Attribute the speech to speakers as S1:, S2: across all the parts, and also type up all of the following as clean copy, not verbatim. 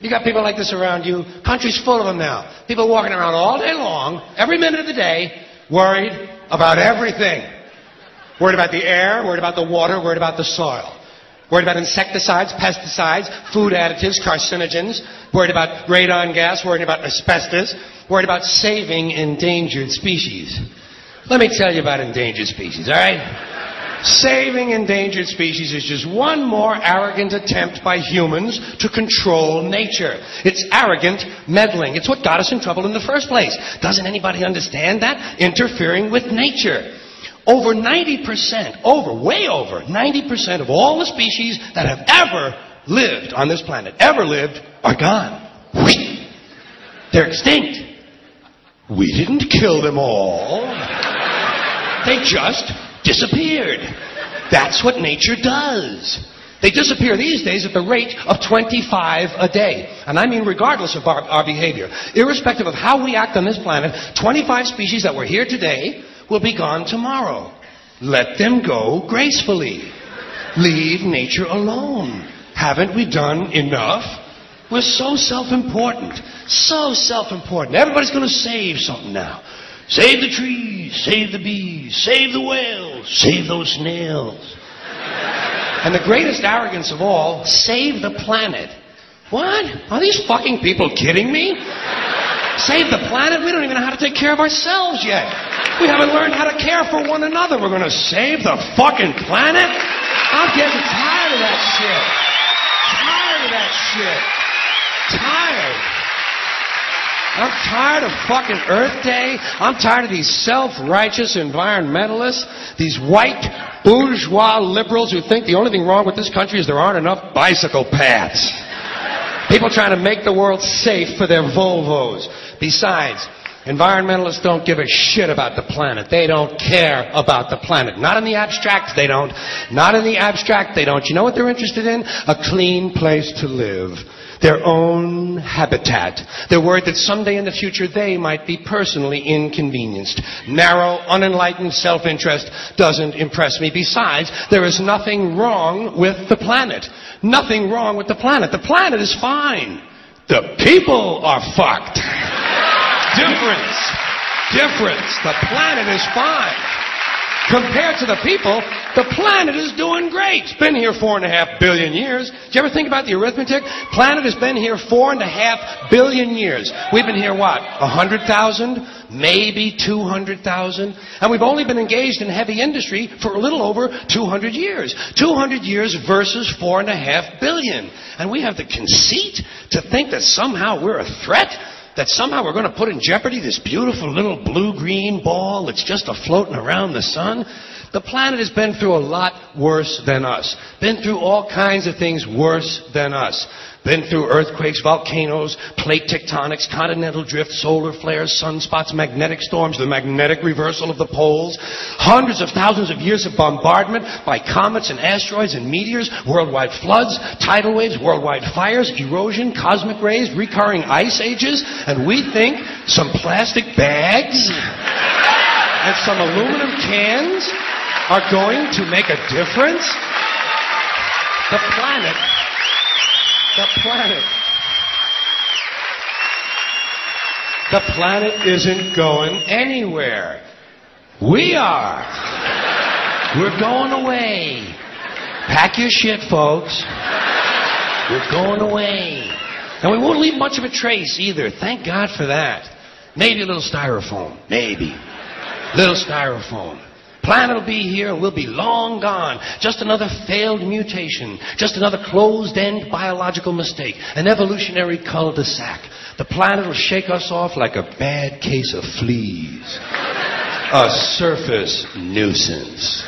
S1: You got people like this around you. Country's full of them now. People walking around all day long, every minute of the day, worried about everything. Worried about the air, worried about the water, worried about the soil. Worried about insecticides, pesticides, food additives, carcinogens. Worried about radon gas, worried about asbestos. Worried about saving endangered species. Let me tell you about endangered species, all right? Saving endangered species is just one more arrogant attempt by humans to control nature. It's arrogant meddling. It's what got us in trouble in the first place. Doesn't anybody understand that? Interfering with nature. Over 90%, way over 90% of all the species that have ever lived on this planet, are gone. They're extinct. We didn't kill them all. They just disappeared. That's what nature does. They disappear these days at the rate of 25 a day. And I mean regardless of our behavior. Irrespective of how we act on this planet, 25 species that were here today will be gone tomorrow. Let them go gracefully. Leave nature alone. Haven't we done enough? We're so self-important. So self-important. Everybody's going to save something now. Save the trees, save the bees, save the whales, save those snails. And the greatest arrogance of all, save the planet. What? Are these fucking people kidding me? Save the planet? We don't even know how to take care of ourselves yet. We haven't learned how to care for one another. We're going to save the fucking planet? I'm getting tired of that shit. Tired of that shit. Tired. I'm tired of fucking Earth Day. I'm tired of these self-righteous environmentalists, these white bourgeois liberals who think the only thing wrong with this country is there aren't enough bicycle paths. People trying to make the world safe for their Volvos. Besides, environmentalists don't give a shit about the planet. They don't care about the planet. Not in the abstract, they don't. Not in the abstract, they don't. You know what they're interested in? A clean place to live. Their own habitat. They're worried that someday in the future they might be personally inconvenienced. Narrow, unenlightened self-interest doesn't impress me. Besides, there is nothing wrong with the planet. Nothing wrong with the planet. The planet is fine. The people are fucked. Difference. The planet is fine. Compared to the people, the planet is doing great. It's been here 4.5 billion years. Did you ever think about the arithmetic? Planet has been here 4.5 billion years. We've been here, what, 100,000? Maybe 200,000? And we've only been engaged in heavy industry for a little over 200 years. 200 years versus 4.5 billion. And we have the conceit to think that somehow we're a threat? That somehow we're going to put in jeopardy this beautiful little blue-green ball that's just floating around the sun? The planet has been through a lot worse than us. Been through all kinds of things worse than us. Been through earthquakes, volcanoes, plate tectonics, continental drift, solar flares, sunspots, magnetic storms, the magnetic reversal of the poles, hundreds of thousands of years of bombardment by comets and asteroids and meteors, worldwide floods, tidal waves, worldwide fires, erosion, cosmic rays, recurring ice ages, and we think some plastic bags and some aluminum cans are going to make a difference? The planet isn't going anywhere. We are. We're going away. Pack your shit, folks. We're going away. And we won't leave much of a trace either. Thank God for that. Maybe a little styrofoam. Maybe. Little styrofoam. Planet will be here and we'll be long gone. Just another failed mutation. Just another closed-end biological mistake. An evolutionary cul-de-sac. The planet will shake us off like a bad case of fleas. A surface nuisance.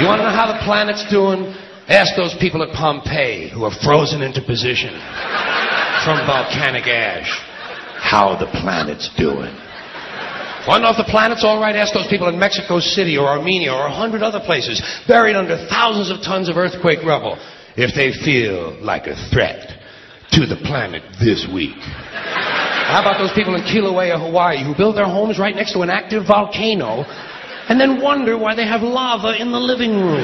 S1: You want to know how the planet's doing? Ask those people at Pompeii who are frozen into position from volcanic ash how the planet's doing. Want to know if the planet's all right? Ask those people in Mexico City or Armenia or 100 other places buried under thousands of tons of earthquake rubble if they feel like a threat to the planet this week. How about those people in Kilauea, Hawaii, who build their homes right next to an active volcano and then wonder why they have lava in the living room?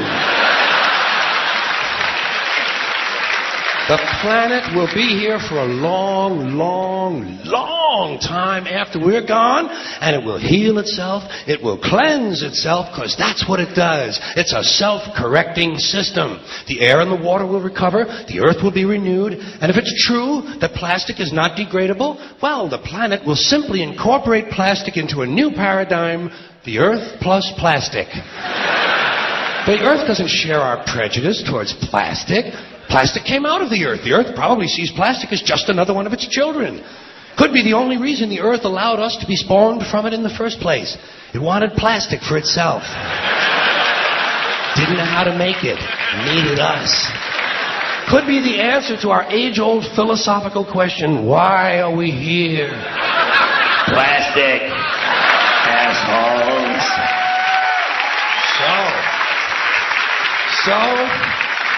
S1: The planet will be here for a long, long, long time after we're gone, and it will heal itself, it will cleanse itself, because that's what it does. It's a self-correcting system. The air and the water will recover, the earth will be renewed, and if it's true that plastic is not degradable, well, the planet will simply incorporate plastic into a new paradigm, the earth plus plastic. The earth doesn't share our prejudice towards plastic. Plastic came out of the earth. The earth probably sees plastic as just another one of its children. Could be the only reason the earth allowed us to be spawned from it in the first place. It wanted plastic for itself. Didn't know how to make it. Needed us. Could be the answer to our age-old philosophical question, why are we here? Plastic. Assholes. So,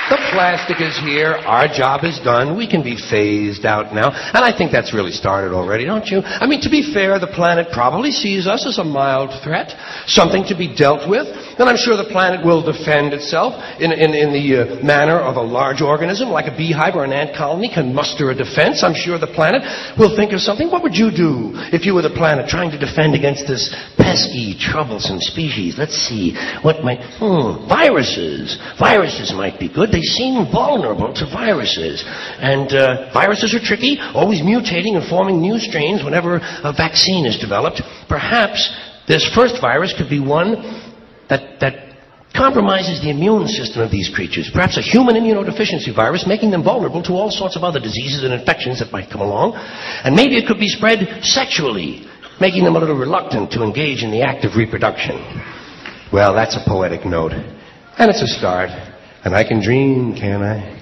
S1: the plastic is here. Our job is done. We can be phased out now. And I think that's really started already, don't you? I mean, to be fair, the planet probably sees us as a mild threat, something to be dealt with. And I'm sure the planet will defend itself in the manner of a large organism, like a beehive or an ant colony can muster a defense. I'm sure the planet will think of something. What would you do if you were the planet trying to defend against this pesky, troublesome species? Let's see. What might... Viruses. Viruses might be good. They seem vulnerable to viruses. And viruses are tricky, always mutating and forming new strains whenever a vaccine is developed. Perhaps this first virus could be one that compromises the immune system of these creatures. Perhaps a human immunodeficiency virus, making them vulnerable to all sorts of other diseases and infections that might come along. And maybe it could be spread sexually, making them a little reluctant to engage in the act of reproduction. Well, that's a poetic note. And it's a start. And I can dream, can't I?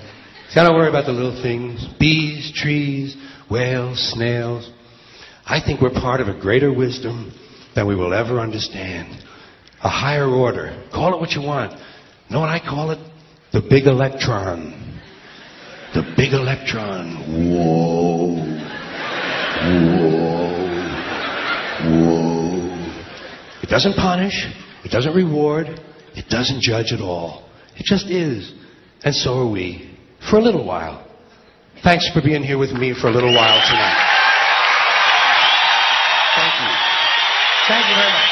S1: See, I don't worry about the little things. Bees, trees, whales, snails. I think we're part of a greater wisdom than we will ever understand. A higher order. Call it what you want. Know what I call it? The big electron. The big electron. Whoa. Whoa. Whoa. It doesn't punish. It doesn't reward. It doesn't judge at all. It just is. And so are we. For a little while. Thanks for being here with me for a little while tonight. Thank you. Thank you very much.